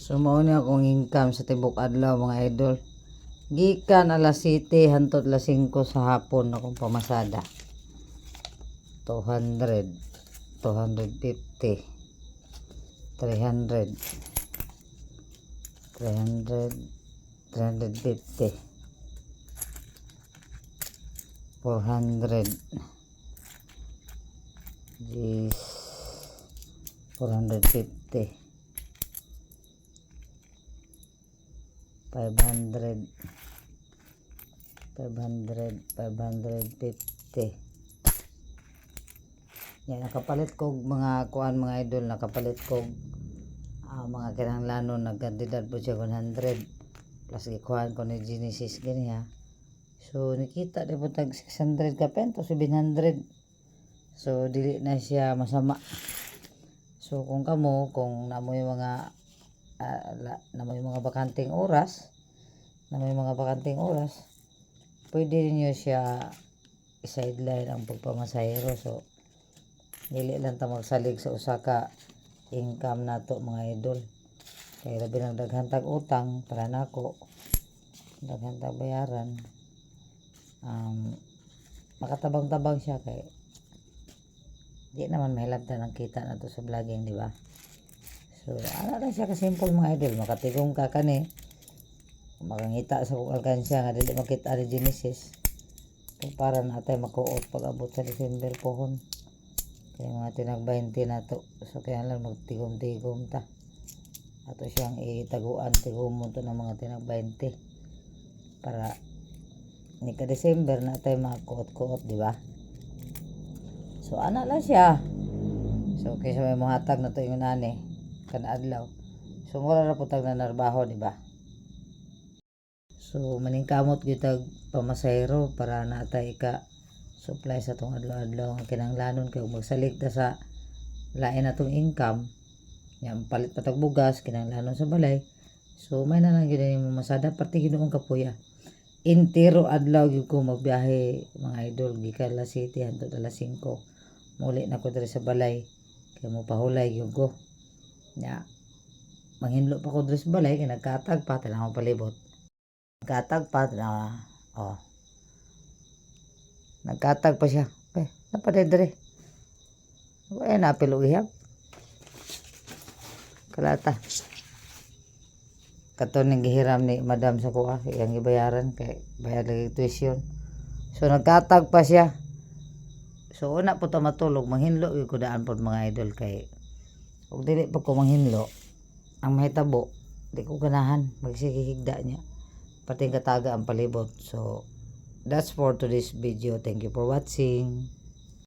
So mao ni akong income sa tibok adlaw mga idol. Gikan alas 7 hangtod alas 5 sa hapon akong pamasada. 200, 250, 300, 300, 350, 400, 450, 500, 550. Yan, nakapalit kog mga kuan mga idol, nakapalit kog mga kinahanglanon, nagkantidad po siya 100 plus ikuhan ko ni Genesis gani ha. So nakita di po tag 600 ka pento 700. So dili na siya masama. So kung kamo kung namoy mga bakanting oras, pwede niyo siya sideline ang pagpamasahero. So dili lang ta magsalig sa usa ka income nato mga idol. Kay labi nang daghan tag utang para nako, daghan tag bayaran. Makatabang-tabang siya kay di naman mahilabtan ang kita nato sa vlogging, di ba? So ano lang siya ka simple mga idol, makatigong ka kani, makangita sa kung alkansya nga dili makita ni Genesis. Kung para natay makuot pag abot sa December pohon. Kaya mga tinag 20 na to. So kaya lang magtigom-tigom ta. Ato siyang itaguan, tigumon to ng mga tinag 20. Para ni ka December na tayo makakuot-kuot, di ba? So ana lang siya. So kaysa may muhatag na to yung nani kan adlaw. So mura ra putag na narbaho, di ba? So maningkamot gyud pamasahero para natay ka supply sa tong adlaw-adlaw ang kinahanglanon kay magsalig ta sa lain natong income. Yan palit patag bugas kinahanglanon sa balay. So may na lang gyud ni masada parte Ginoong kapuya. Intero adlaw gyud ko magbiyahe mga idol gikan alas 7 hangtod alas 5. Muli na ko diri sa balay kay mo pahulay gyud ko. Nya manghinlo pa ko diri sa balay kay nagkatag pa tanang palibot. Nagkatag pa na nagkatag pa siya. Napaday diri. Ay napilo ihap. Kalata. Kato ning gihiram ni madam sa kuha iyang gibayaran kay bayad lagi tuition. So nagkatag pa siya. So una po ta matulog manghinlo gyud ko daan pod mga idol kay ug dili pa ko manghinlo ang mahitabo di ko ganahan magsigihigda niya. Pati kataga ang palibot. So that's for today's video. Thank you for watching.